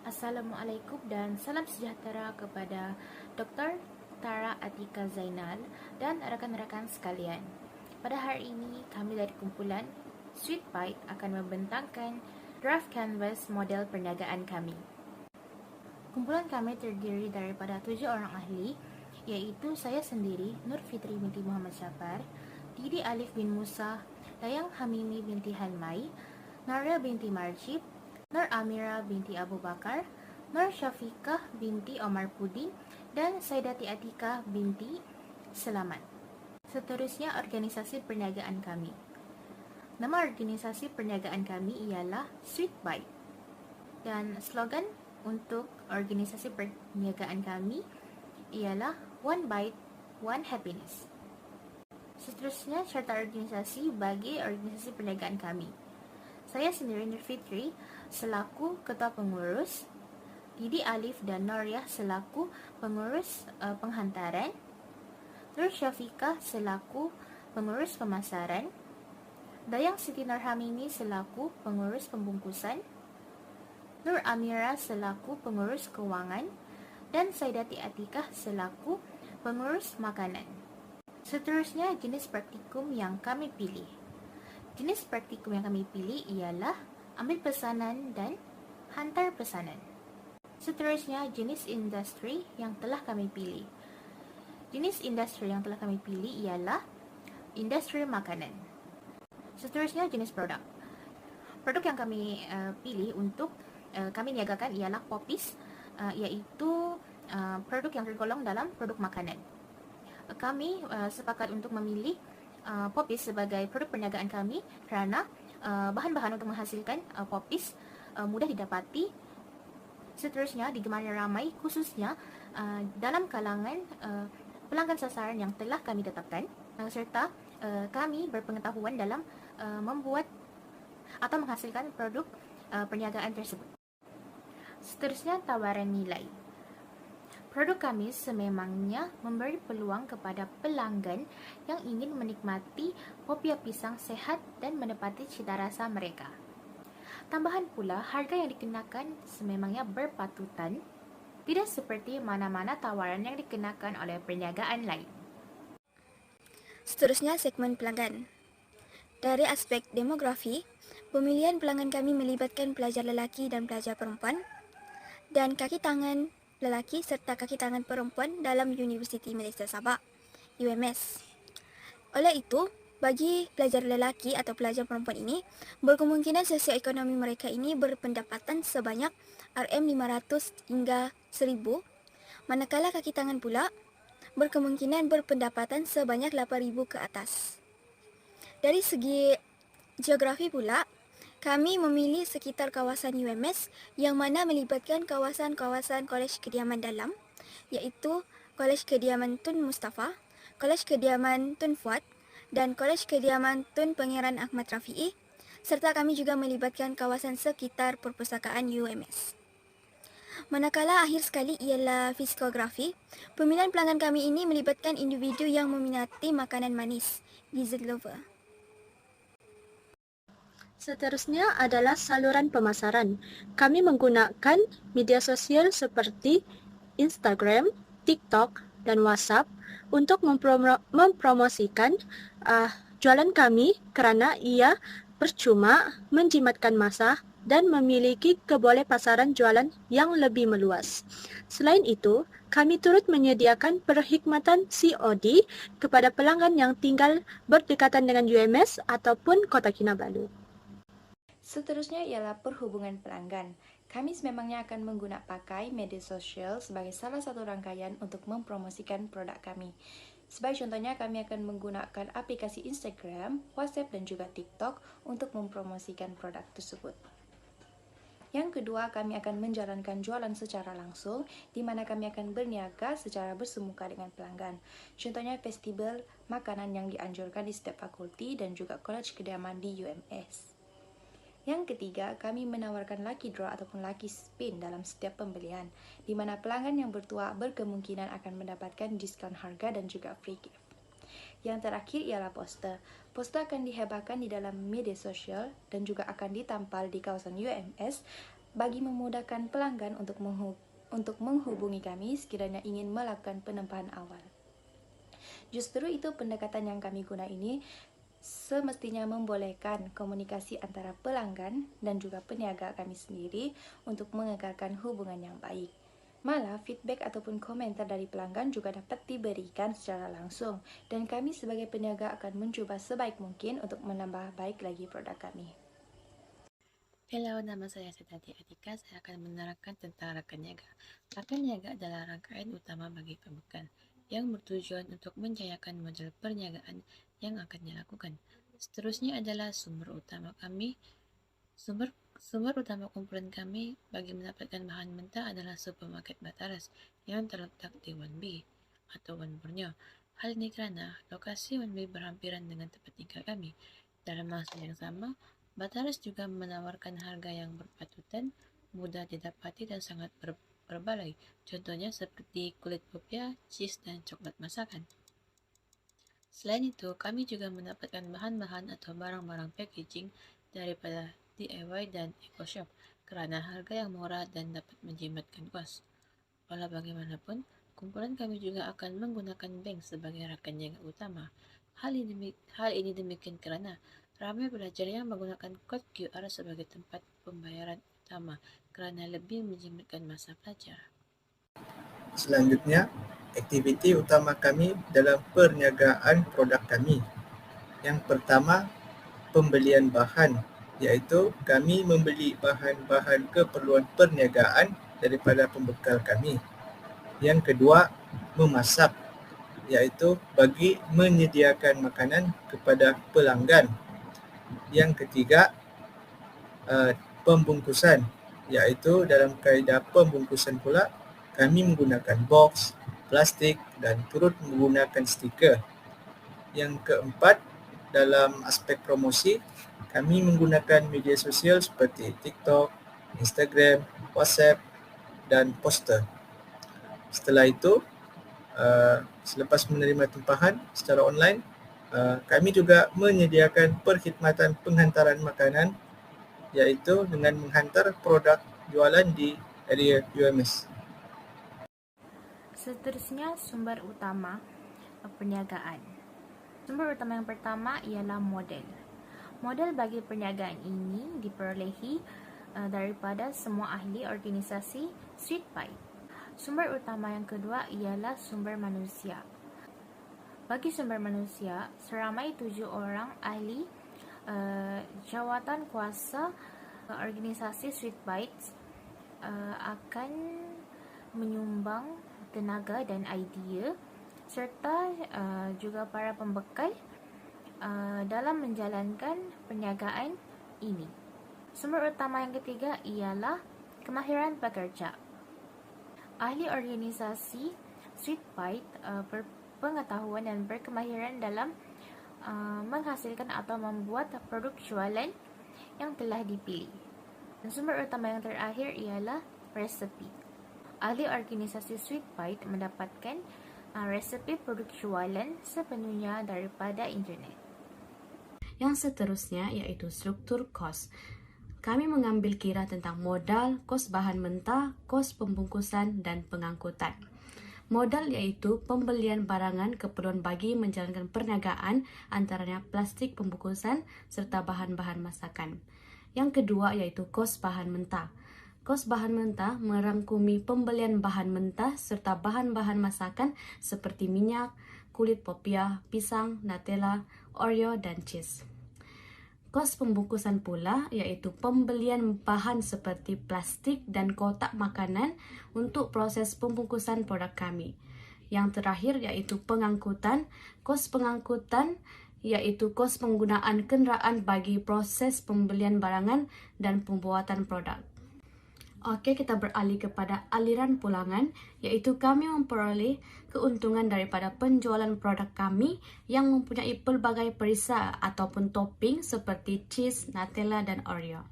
Assalamualaikum dan salam sejahtera kepada Dr. Tara Atika Zainal dan rakan-rakan sekalian. Pada hari ini, kami dari kumpulan Sweet Bite akan membentangkan draft canvas model perniagaan kami. Kumpulan kami terdiri daripada 7 orang ahli, iaitu saya sendiri, Nur Fitri binti Muhammad Syafar, Didi Alif bin Musa, Dayang Hamimi binti Hanmai, Naria binti Marjib, Nur Amira binti Abu Bakar, Nur Syafiqah binti Omar Pudin, dan Saidati Atika binti Selamat. Seterusnya, organisasi perniagaan kami. Nama organisasi perniagaan kami ialah Sweet Bite. Dan slogan untuk organisasi perniagaan kami ialah One Bite, One Happiness. Seterusnya, syaratan organisasi bagi organisasi perniagaan kami. Saya sendiri, Nur Fitri, selaku Ketua Pengurus, Didi Alif dan Noriah selaku Pengurus Penghantaran, Nur Syafiqah selaku Pengurus Pemasaran, Dayang Siti Nurhamini selaku Pengurus Pembungkusan, Nur Amira selaku Pengurus Kewangan, dan Saidati Atikah selaku Pengurus Makanan. Seterusnya, jenis praktikum yang kami pilih. Jenis praktikum yang kami pilih ialah ambil pesanan dan hantar pesanan. Seterusnya, jenis industri yang telah kami pilih. Jenis industri yang telah kami pilih ialah industri makanan. Seterusnya, jenis produk. Produk yang kami pilih untuk kami niagakan ialah popis, iaitu produk yang tergolong dalam produk makanan. Kami sepakat untuk memilih popis sebagai produk perniagaan kami kerana bahan-bahan untuk menghasilkan popis mudah didapati. Seterusnya, digemari ramai khususnya dalam kalangan pelanggan sasaran yang telah kami tetapkan, serta kami berpengetahuan dalam membuat atau menghasilkan produk perniagaan tersebut. Seterusnya, tawaran nilai. Produk kami sememangnya memberi peluang kepada pelanggan yang ingin menikmati popia pisang sehat dan menepati cita rasa mereka. Tambahan pula, harga yang dikenakan sememangnya berpatutan, tidak seperti mana-mana tawaran yang dikenakan oleh perniagaan lain. Seterusnya, segmen pelanggan. Dari aspek demografi, pemilihan pelanggan kami melibatkan pelajar lelaki dan pelajar perempuan, dan kaki tangan lelaki serta kaki tangan perempuan dalam Universiti Malaysia Sabah, UMS. Oleh itu, bagi pelajar lelaki atau pelajar perempuan ini, berkemungkinan sosioekonomi mereka ini berpendapatan sebanyak RM500 hingga 1000, manakala kaki tangan pula berkemungkinan berpendapatan sebanyak 8,000 ke atas. Dari segi geografi pula, kami memilih sekitar kawasan UMS yang mana melibatkan kawasan-kawasan Kolej Kediaman Dalam, iaitu Kolej Kediaman Tun Mustafa, Kolej Kediaman Tun Fuad, dan Kolej Kediaman Tun Pangeran Ahmad Rafi'i, serta kami juga melibatkan kawasan sekitar perpustakaan UMS. Manakala akhir sekali ialah fiskografi, pemilihan pelanggan kami ini melibatkan individu yang meminati makanan manis, dessert lover. Seterusnya adalah saluran pemasaran. Kami menggunakan media sosial seperti Instagram, TikTok, dan WhatsApp untuk mempromosikan jualan kami kerana ia percuma, menjimatkan masa dan memiliki kebolehpasaran jualan yang lebih meluas. Selain itu, kami turut menyediakan perkhidmatan COD kepada pelanggan yang tinggal berdekatan dengan UMS ataupun Kota Kinabalu. Seterusnya ialah perhubungan pelanggan. Kami sememangnya akan menggunakan pakai media sosial sebagai salah satu rangkaian untuk mempromosikan produk kami. Sebagai contohnya, kami akan menggunakan aplikasi Instagram, WhatsApp dan juga TikTok untuk mempromosikan produk tersebut. Yang kedua, kami akan menjalankan jualan secara langsung, di mana kami akan berniaga secara bersemuka dengan pelanggan. Contohnya, festival makanan yang dianjurkan di setiap fakulti dan juga kolej kediaman di UMS. Yang ketiga, kami menawarkan lucky draw ataupun lucky spin dalam setiap pembelian, di mana pelanggan yang bertuah berkemungkinan akan mendapatkan diskon harga dan juga free gift. Yang terakhir ialah poster. Poster akan dihebahkan di dalam media sosial dan juga akan ditampal di kawasan UMS bagi memudahkan pelanggan untuk menghubungi kami sekiranya ingin melakukan penempahan awal. Justru itu pendekatan yang kami guna ini semestinya membolehkan komunikasi antara pelanggan dan juga peniaga kami sendiri untuk mengekalkan hubungan yang baik. Malah, feedback ataupun komentar dari pelanggan juga dapat diberikan secara langsung, dan kami sebagai peniaga akan mencoba sebaik mungkin untuk menambah baik lagi produk kami. Halo, nama saya Setati Atika. Saya akan menerangkan tentang rekan niaga. Rekan niaga adalah rangkaian utama bagi pembukaan yang bertujuan untuk menjayakan model perniagaan yang akan dilakukan. Seterusnya adalah sumber utama kumpulan kami bagi mendapatkan bahan mentah adalah supermarket Bataras yang terletak di 1B atau One Borneo. Hal ini karena lokasi 1B berhampiran dengan tempat tinggal kami. Dalam masa yang sama, Bataras juga menawarkan harga yang berpatutan, mudah didapati dan sangat berbaloi. Contohnya seperti kulit popia, cheese, dan coklat masakan. Selain itu, kami juga mendapatkan bahan-bahan atau barang-barang packaging daripada DIY dan EcoShop karena harga yang murah dan dapat menjimatkan kos. Walau bagaimanapun, kumpulan kami juga akan menggunakan bank sebagai rekan niaga utama. Hal ini demikian karena ramai pelajar yang menggunakan kode QR sebagai tempat pembayaran utama karena lebih menjimatkan masa pelajar. Selanjutnya, aktiviti utama kami dalam perniagaan produk kami. Yang pertama, pembelian bahan, iaitu kami membeli bahan-bahan keperluan perniagaan daripada pembekal kami. Yang kedua, memasak, iaitu bagi menyediakan makanan kepada pelanggan. Yang ketiga, pembungkusan, iaitu dalam kaedah pembungkusan pula kami menggunakan box, plastik dan turut menggunakan stiker. Yang keempat, dalam aspek promosi, kami menggunakan media sosial seperti TikTok, Instagram, WhatsApp dan poster. Setelah itu, selepas menerima tempahan secara online, kami juga menyediakan perkhidmatan penghantaran makanan, iaitu dengan menghantar produk jualan di area UMS. Seterusnya, sumber utama perniagaan. Sumber utama yang pertama ialah modal. Modal bagi perniagaan ini diperolehi daripada semua ahli organisasi Sweetbite. Sumber utama yang kedua ialah sumber manusia. Bagi sumber manusia, seramai 7 orang ahli jawatan kuasa organisasi Sweetbite akan menyumbang tenaga dan idea serta juga para pembekal dalam menjalankan perniagaan ini. Sumber utama yang ketiga ialah kemahiran pekerja. Ahli organisasi Sweetbite berpengetahuan dan berkemahiran dalam menghasilkan atau membuat produk jualan yang telah dipilih. Dan sumber utama yang terakhir ialah resepi. Ahli organisasi Sweetbite mendapatkan resepi produk jualan sepenuhnya daripada internet. Yang seterusnya iaitu struktur kos. Kami mengambil kira tentang modal, kos bahan mentah, kos pembungkusan dan pengangkutan. Modal iaitu pembelian barangan keperluan bagi menjalankan perniagaan antaranya plastik pembungkusan serta bahan-bahan masakan. Yang kedua iaitu kos bahan mentah. Kos bahan mentah merangkumi pembelian bahan mentah serta bahan-bahan masakan seperti minyak, kulit popia, pisang, Nutella, Oreo, dan cheese. Kos pembungkusan pula iaitu pembelian bahan seperti plastik dan kotak makanan untuk proses pembungkusan produk kami. Yang terakhir iaitu pengangkutan. Kos pengangkutan iaitu kos penggunaan kenderaan bagi proses pembelian barangan dan pembuatan produk. Okey, kita beralih kepada aliran pulangan, iaitu kami memperoleh keuntungan daripada penjualan produk kami yang mempunyai pelbagai perisa ataupun topping seperti cheese, Nutella dan Oreo.